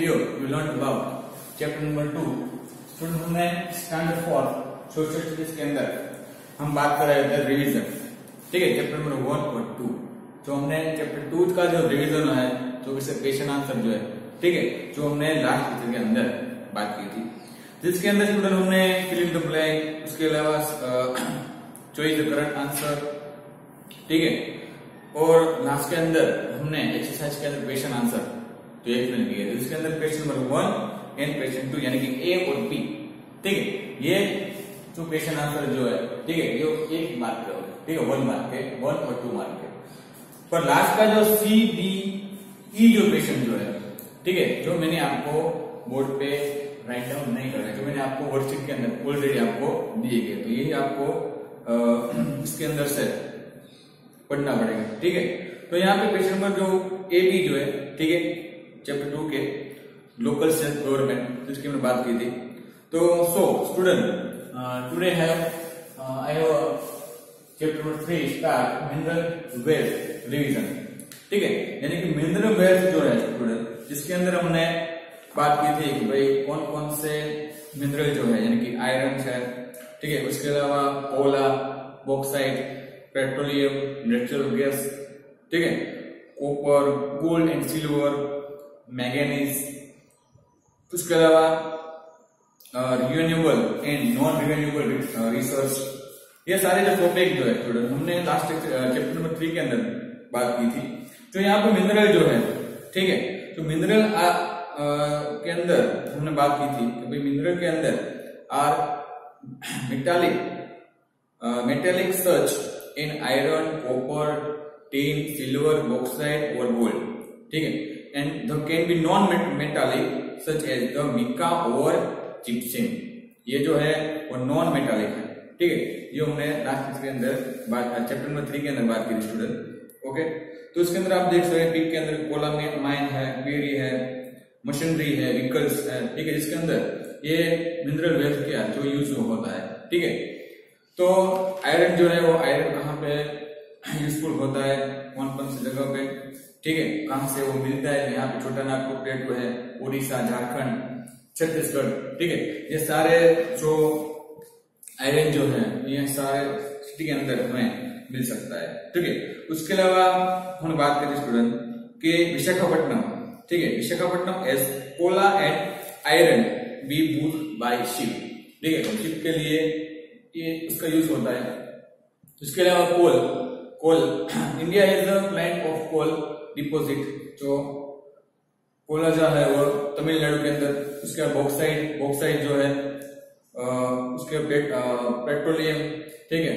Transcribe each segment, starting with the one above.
video you learned about chapter number 2 student हमने standard 4 social studies के अंदर हम बात कर रहे थे रिवीजन। ठीक है, चैप्टर नंबर 1 और 2 जो हमने चैप्टर 2 का जो रिवीजन है तो इसे क्वेश्चन आंसर जो है, ठीक है, जो हमने लास्ट लेक्चर के अंदर बात की थी, जिसके अंदर स्टूडेंट हमने फिल इन द ब्लैंक, उसके अलावा चॉइस द करेक्ट आंसर, ठीक है, और लास्ट के अंदर हमने एक्सरसाइज के अंदर क्वेश्चन आंसर तो एक मिल गया, जिसके अंदर क्वेश्चन नंबर 1 एंड क्वेश्चन 2 यानी कि ए और बी, ठीक है, ये जो क्वेश्चन आंसर जो है, ठीक है, ये एक मार्क के होगा, ठीक है, 1 मार्क के, 1 और 2 मार्क के। पर लास्ट का जो सी डी ई जो क्वेश्चन जो है, ठीक है, जो मैंने आपको बोर्ड पे राइट डाउन नहीं कर रहा है, जो मैंने आपको वर्कशीट के अंदर ऑलरेडी आपको दिए गए, तो यही आपको इसके अंदर से पढ़ना पड़ेगा। ठीक है, तो यहाँ पे क्वेश्चन नंबर जो ए बी जो है, ठीक है, चैप्टर 2 के लोकल सेल्फ गवर्नमेंट जिसकी हमने बात की थी, तो so student today have I have chapter number 3 start mineral wealth revision. ठीक है, यानी कि मिनरल वेल्थ जो है स्टूडेंट, जिसके अंदर हमने बात की थी कि भाई कौन कौन से मिनरल जो है, यानी कि आयरन है, ठीक है, उसके अलावा Cola, bauxite, petroleum, natural gas, ठीक है, copper, gold and silver, manganese, उसके अलावा renewable and non renewable resource, ये सारे जो टॉपिक जो है स्टूडेंट हमने लास्ट चैप्टर नंबर 3 के अंदर बात की थी। तो यहाँ पे मिनरल जो है, ठीक है, तो मिनरल के अंदर हमने बात की थी कि भाई मिनरल के अंदर are metallic such in iron, copper, tin, silver, bauxite और गोल्ड, ठीक है, and the can be non metallic such as the mica और जिप्सम, ये जो है वो नॉन मेटालिक है। ठीक है, ये हमने लास्ट के अंदर चैप्टर नंबर 3 के अंदर बात की थी स्टूडेंट। ओके, तो इसके अंदर आप देख सकते हैं पिक के अंदर कोला माइन है, बेरी है, मशीनरी है, व्हीकल्स है, ठीक है, जिसके अंदर ये मिनरल वेल्थ क्या जो यूज होता है। ठीक है, तो आयरन जो है वो आयरन कहाँ पे यूजफुल होता है, कौन सी जगह पे, ठीक है, कहां से वो मिलता है, यहाँ पे छोटा नागपुर प्लेटो है, उड़ीसा, झारखंड, छत्तीसगढ़, ठीक है, ये सारे जो आयरन जो है ये सारे सिटी के अंदर हमें मिल सकता है। ठीक है, उसके अलावा हम बात करें स्टूडेंट कि विशाखापट्टनम, ठीक है, Visakhapatnam as coal and iron be move by ship, ठीक है, तो शिप के लिए ये उसका यूज होता है। उसके अलावा Coal India is the land of coal deposit, जो कोला जो है वो तमिलनाडु के अंदर, उसके बाद बॉक्साइट जो है, उसके पेट्रोलियम, ठीक है,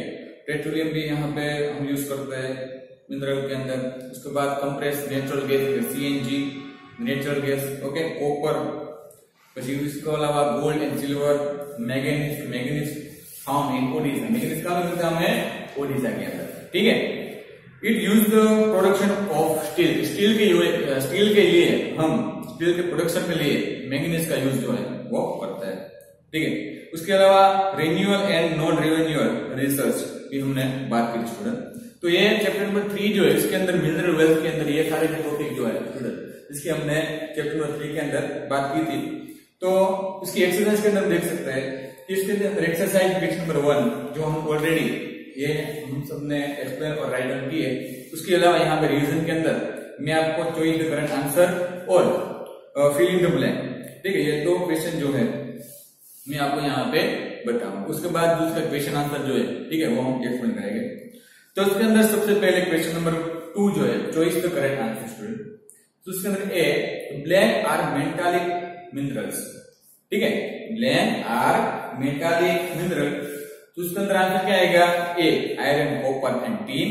पेट्रोलियम भी यहाँ पे हम यूज करते हैं मिनरल के अंदर। उसके बाद compress natural gas, CNG natural gas, okay, copper, फिर इसके अलावा gold and silver, manganese found in Odisha, manganese कहाँ मिलता है हमें ओडिशा के अंदर। ठीक है, it use the production of steel के लिए हम स्टील के प्रोडक्शन के लिए मैंगनीज का यूज जो है वो करता है। ठीक है, उसके अलावा renewal and non renewal research भी हमने बात की स्टूडेंट। तो ये चैप्टर नंबर 3 जो है इसके अंदर मिनरल वेल्थ के अंदर ये सारे टॉपिक जो है स्टूडेंट इसकी हमने चैप्टर नंबर 3 के अंदर बात की थी। तो इसकी एक्सरसाइज के अंदर देख सकते हैं कि इसके अंदर एक्सरसाइज क्वेश्चन नंबर 1 जो हम ऑलरेडी ये हम सबने एक्सप्लेन और राइट डाउन किए, उसके अलावा यहाँ पे रिवीजन के अंदर मैं आपको चॉइस द करेक्ट आंसर और फिल इन द ब्लैंक, ठीक है, ये 2 क्वेश्चन जो है मैं आपको यहाँ पे बताऊंगा। उसके बाद दूसरा क्वेश्चन आंसर जो है, ठीक है, वो हम एक्सप्लेन करेंगे। तो उसके अंदर सबसे पहले क्वेश्चन नंबर 2 जो है choice the correct answer student, तो उसके अंदर a blank are metallic minerals, ठीक है, ब्लैंक आर मेटालिक मिनरल, तो उसके अंदर आंसर क्या आएगा, A iron, copper and tin,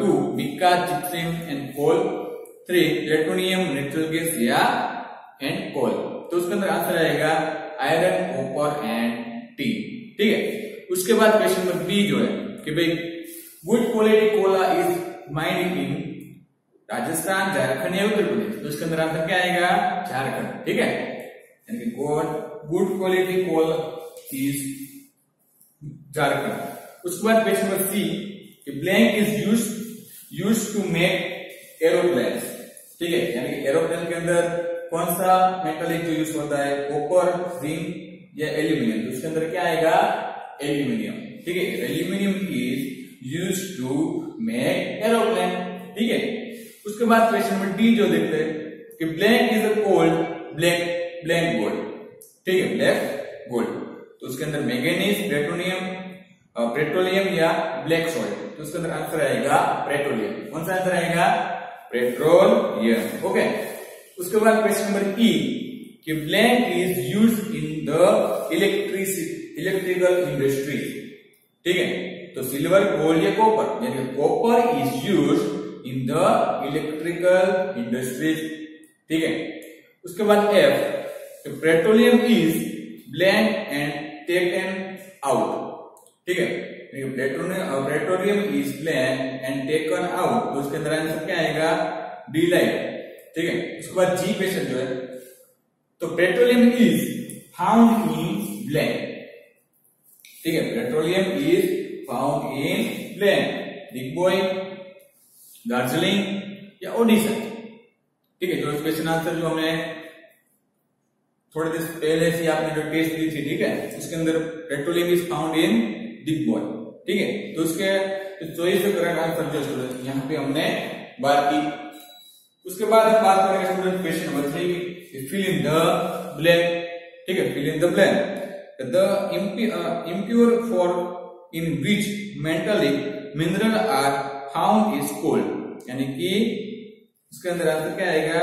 2 mica, gypsum and coal, 3 plutonium, natural gas या एंड कोल, तो उसके अंदर आंसर आएगा आयरन, कॉपर एंड टिन। ठीक है, उसके बाद क्वेश्चन नंबर बी जो है कि भाई good quality Cola is mind in Rajasthan, Jharkhand या उत्तर प्रदेश, तो इसके अंदर आंसर क्या आएगा, झारखंड। ठीक है, यानी कि good quality coal is Jharkhand. उसके बाद question number C, blank is used to make aeroplanes, ठीक है, यानी कि एरोप्लेन के अंदर कौन सा मेटालिक जो यूज होता है, कॉपर, जिंक या एल्यूमिनियम, तो उसके अंदर क्या आएगा, एल्यूमिनियम। ठीक है, aluminium is use to make aeroplane. ठीक है, उसके बाद क्वेश्चन नंबर डी जो देखते हैं कि black is cold black gold. ठीक है, ब्लैक गोल्ड, तो उसके अंदर मैंगनीज, पेट्रोलियम या ब्लैक सॉइल, तो उसके अंदर आंसर आएगा पेट्रोलियम। कौन सा आंसर आएगा, पेट्रोलियम। ओके, उसके बाद क्वेश्चन नंबर ई कि black is use in the electrical industry. ठीक है, तो सिल्वर, गोल्ड या कॉपर, यानी copper is use in the electrical industries. ठीक है, उसके बाद F, petroleum is blank and taken out. ठीक है, petroleum is blank and taken out, तो उसके अंदर आंसर क्या आएगा, डी लाइट। ठीक है, उसके बाद जी क्वेश्चन जो है, तो petroleum is found in blank. ठीक है, petroleum is found in blank, Digboi, Darjeeling या ओडिशा। ठीक है, जो क्वेश्चन आंसर जो हमें थोड़े दिन पहले से आपने जो टेस्ट दी थी, ठीक है, उसके अंदर पेट्रोलियम इज फाउंड इन दिग्बोय। ठीक है, तो उसके चॉइस करेक्ट आंसर जो स्टूडेंट यहाँ पे हमने बात की। उसके बाद हम बात करेंगे स्टूडेंट क्वेश्चन नंबर 3 की, फिल इन द ब्लैंक। ठीक है, fill in the blank, the impure form in which metallic mineral are found is cold, यानी कि उसके अंदर आंसर क्या आएगा।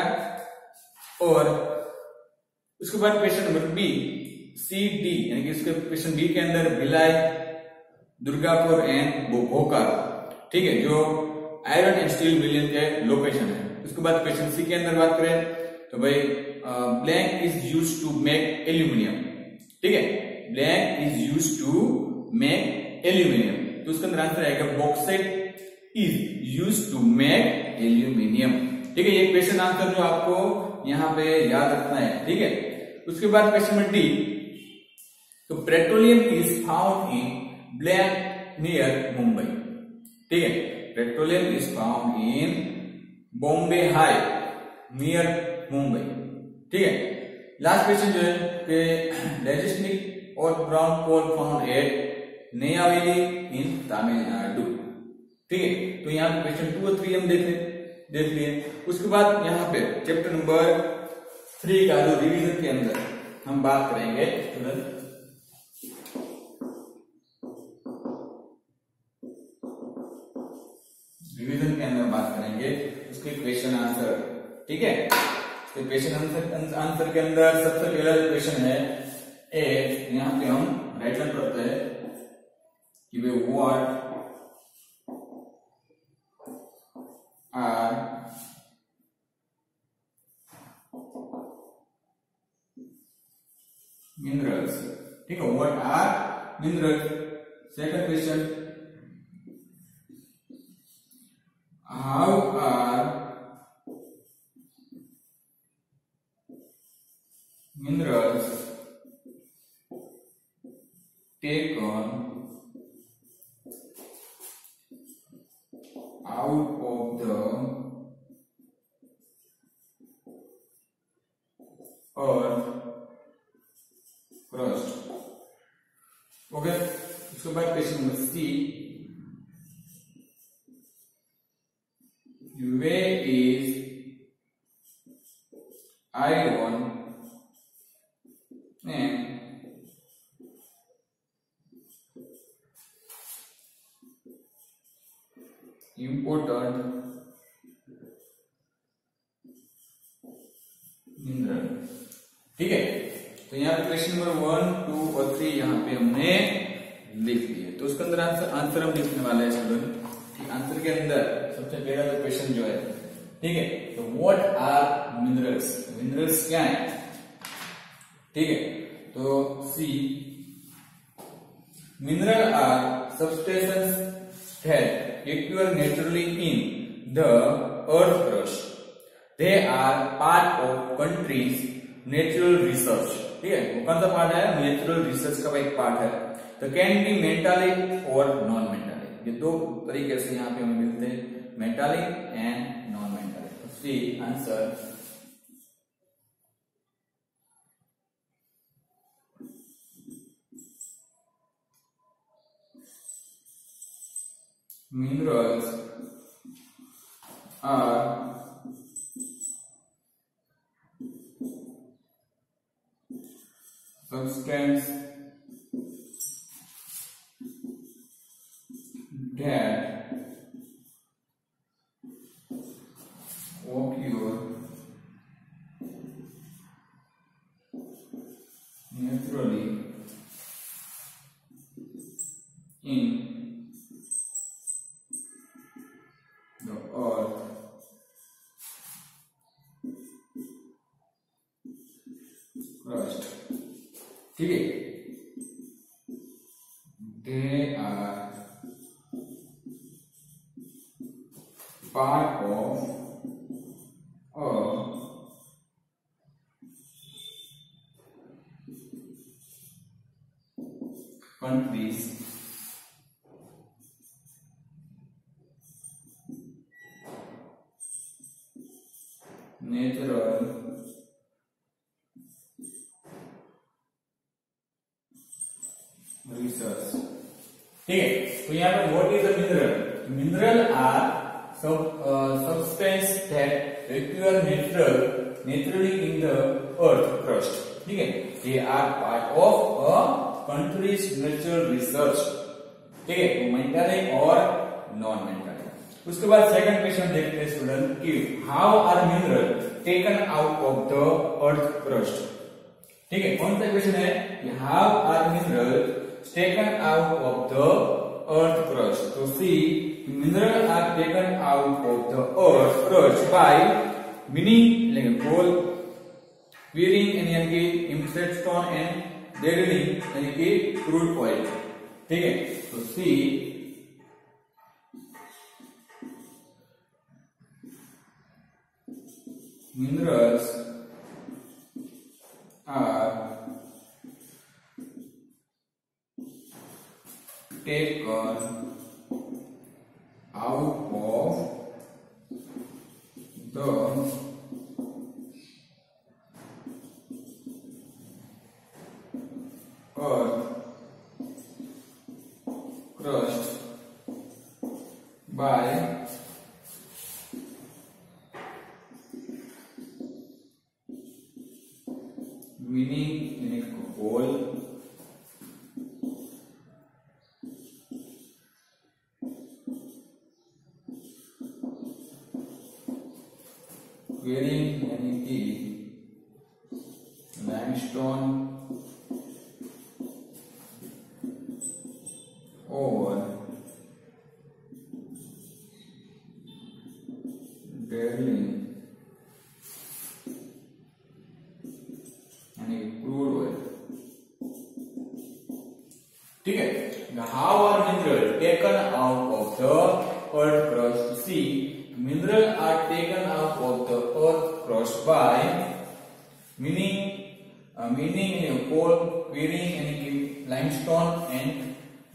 और उसके बाद question number B, C D, यानी कि उसके क्वेश्चन बी के अंदर भिलाई, दुर्गापुर एंड बोकारो। ठीक है, जो आयरन एंड स्टील मिलियन के लोकेशन है। उसके बाद क्वेश्चन सी के अंदर बात करें तो भाई blank is use to make aluminium. ठीक है, blank is use to make aluminium, तो उसके अंदर आंसर आएगा bauxite is use to make aluminium. ठीक है, ये क्वेश्चन आंसर जो आपको यहाँ पे याद रखना है। ठीक है, उसके बाद क्वेश्चन नंबर डी, तो petroleum is found in blank near Mumbai. ठीक है, petroleum is found in Bombay high near Mumbai. ठीक है, लास्ट क्वेश्चन जो है कि डाइजेस्टिक और ब्राउन कोल फाउंड एट नेयावेली इन तमिलनाडु। ठीक है, तो यहाँ पे क्वेश्चन 2 और 3 हम देख लिए। उसके बाद यहाँ पे चैप्टर नंबर 3 का जो रिवीजन के अंदर हम बात करेंगे स्टूडेंट, रिवीजन के अंदर बात करेंगे उसके क्वेश्चन आंसर। ठीक है, तो क्वेश्चन आंसर के अंदर सबसे पहला क्वेश्चन है ए, यहाँ पे हम राइट हैंड करते हैं कि वे व्हाट आर मिनरल्स। ठीक है, what are minerals. Second question, how are minerals taken out of the earth crust। Okay, उसके बाद question number C, where is iron and important mineral. ठीक है, तो यहाँ पे क्वेश्चन नंबर 1, 2 और 3 यहाँ पे हमने लिख लिए। तो उसके अंदर आंसर हम लिखने वाले हैं स्टूडेंट। ठीक, आंसर के अंदर सबसे पहला जो क्वेश्चन जो है, ठीक है, तो व्हाट आर मिनरल्स, मिनरल्स क्या है। ठीक है, तो C, mineral are substances that occur naturally in the earth crust. They are part of country's natural research। ठीक है, वो कौन सा पार्ट है, नेचुरल रिसर्च का एक पार्ट है। तो कैन बी मेटालिक और नॉन मेटालिक, ये दो तरीके से यहाँ पे हमें मिलते हैं, metallic and non metallic. C answer Minerals are substance that occur naturally in the earth crust. ठीक है, they are part of a country's natural research. ठीक है, तो यहाँ पे what is a mineral? Mineral are substance that occur naturally in the earth crust. ठीक है, they are part of a country's natural research. ठीक है, तो मेंटल और नॉन मेंटल। उसके बाद सेकंड क्वेश्चन देखते हैं स्टूडेंट कि how are mineral taken out of the earth crust. ठीक है, कौन सा क्वेश्चन है कि how are mineral taken out of the earth crust. तो सी mineral are taken out of the earth crust by mining like coal, clearing यानी कि impressed stone and drilling यानी कि crude oil. ठीक है, तो सी minerals are taken out of the earth crust by mining in coal, clearing यानी कि limestone और drilling यानी crude oil. ठीक है, how are mineral taken out of the earth crust? See, mineral are taken out of the earth crust by mining in coal, clearing यानी कि limestone and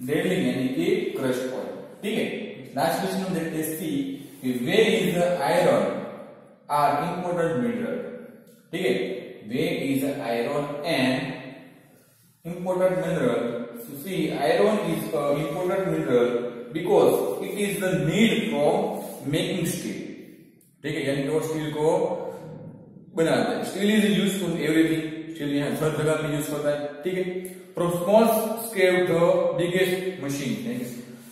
drilling यानी कि crushed oil. ठीक है, last question हम देखते हैं सी where is the iron are important mineral. ठीक है, where is the iron and important mineral. So see, iron is an important mineral because it is the need from making steel. ठीक है, यानी कि वो स्टील को बनाते हैं. Steel is useful everything. Steel यहाँ हर जगह में यूज होता है. ठीक है, from small scale to biggest machine.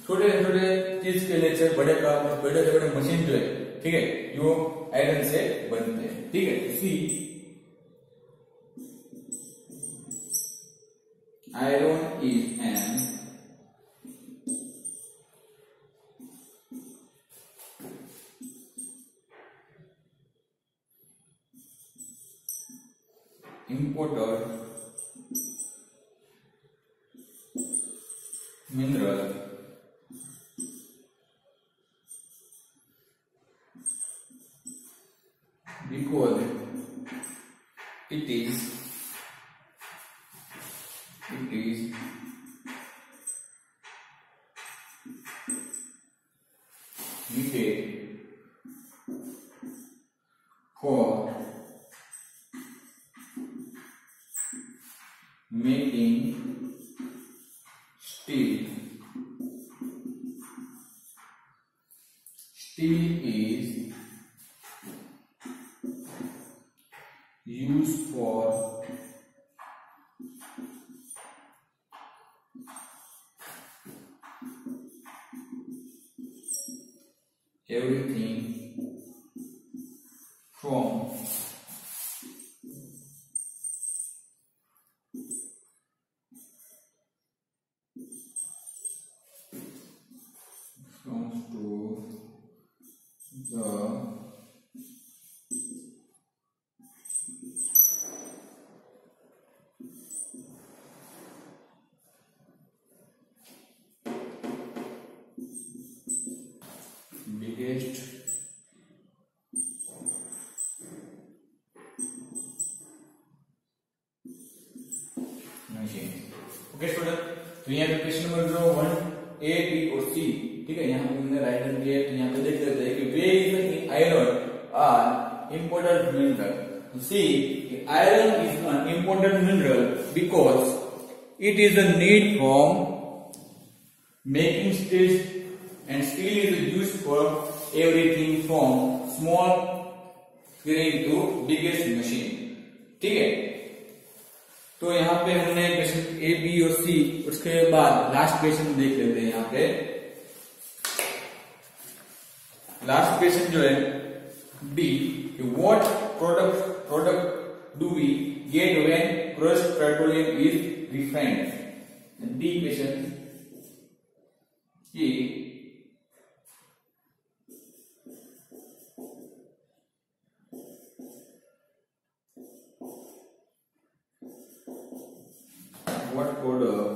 छोटे से छोटे चीज के लिए बड़े काम बड़े से बड़े मशीन जो है, ठीक है, जो आयरन से बनते हैं. ठीक है, सी iron is an imported mineral because it is needed for making steel steel is used for everything from to the biggest machine. Okay student, तो यहाँ पे क्वेश्चन नंबर जो 1 A B और C, ठीक है, यहाँ पे हमने राइट हैंड दिया है, तो यहाँ पे देख लेते हैं कि वे in iron are important mineral. See, iron is an important mineral because it is a need from making steel, and steel is used for everything from small screen to biggest machine. ठीक है, तो यहाँ पे हमने question A B और सी, उसके बाद last question देख लेते हैं। यहाँ पे लास्ट क्वेश्चन जो है D, what product do we get when crushed petroleum is refined. D question की what product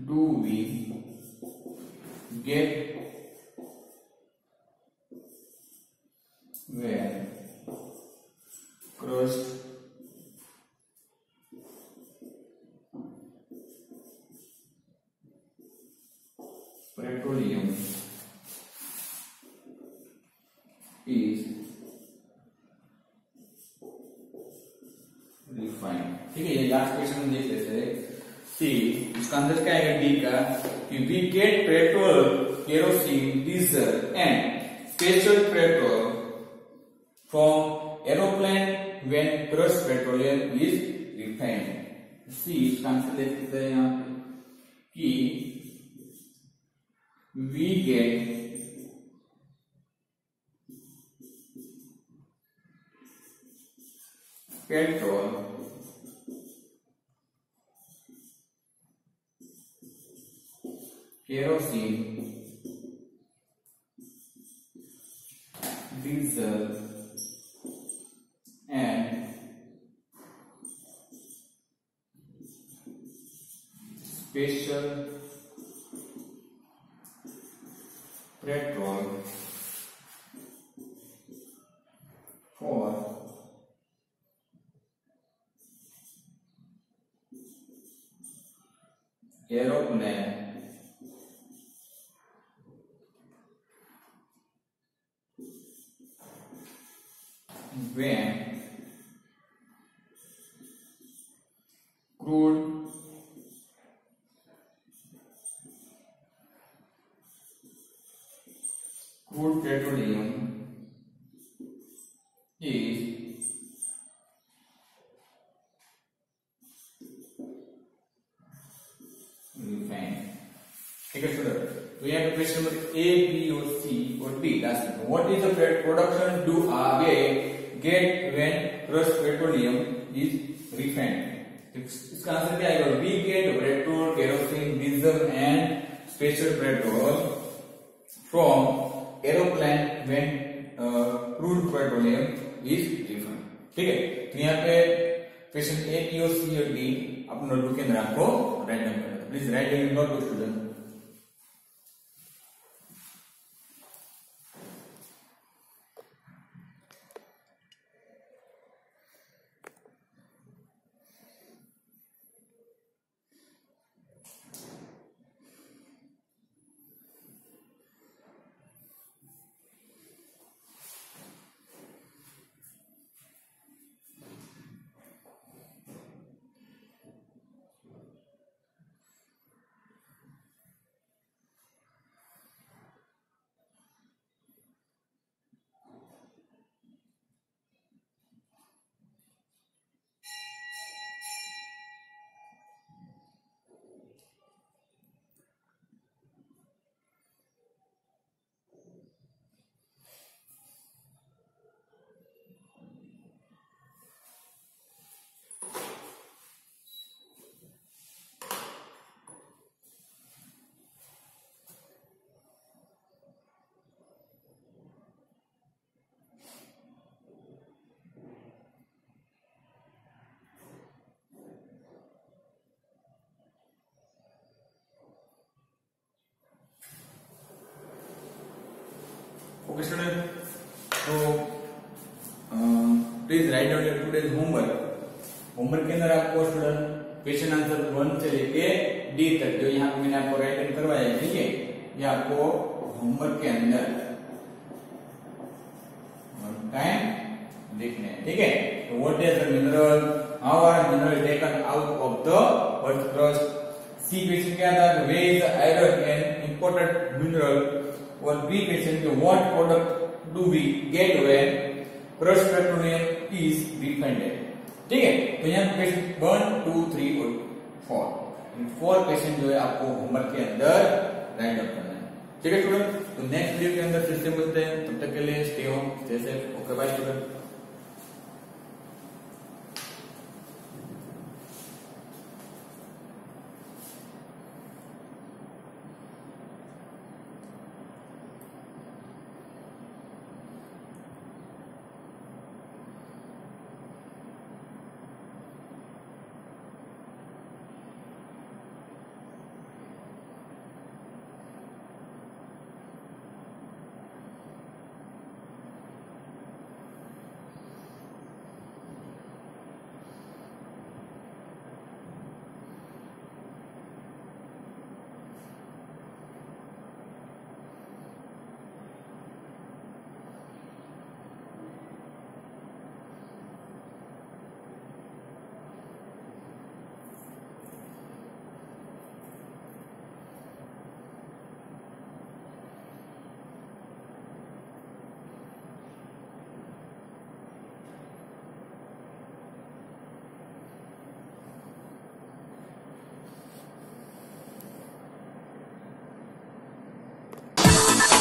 do we get when crushed petroleum is refined। ठीक है, ये लास्ट क्वेश्चन में देख लेते हैं। सी, इसका आंसर क्या आएगा डी का, कि we get petrol, kerosene, diesel and special petrol from aeroplane when crushed petroleum is refined. C, इसका आंसर देख लेते हैं यहाँ पे कि we get petrol kerosene, diesel and special petrol for aeroplane when crude petroleum is refined। ठीक है student, तो यहाँ पे क्वेश्चन नंबर ए बी और सी और डी लास्ट में, what is the production do we get when crushed petroleum is refined. इसका answer क्या आएगा, we get petrol, kerosene, diesel and special petrol from aeroplane when crude petroleum is refined. ठीक है, तो यहाँ पे क्वेश्चन ए बी और C और डी अपने नोटबुक के अंदर आपको राइट डाउन करना है। Please write down notebook student. Okay student, तो please write down your today's homework. Homework के अंदर आपको स्टूडेंट क्वेश्चन आंसर 1 से लेके डी तक जो यहाँ पे मैंने आपको राइट डाउन करवाया है, ठीक है, ये आपको होमवर्क के अंदर वन टाइम लिखने हैं, ठीक है। तो what is the mineral, how are mineral taken out of the earth crust. C question क्या था, where is iron an imported mineral, और बी क्वेश्चन के what product do we get when crust petroleum is refined, ठीक है। तो यहाँ question 1 2 3 और 4 question जो है आपको होमवर्क के अंदर राइट आउट करना है, ठीक है स्टूडेंट। तो नेक्स्ट वीडियो के अंदर फिर से मिलते हैं, तब तक के लिए stay home, stay safe, okay bye student.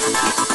You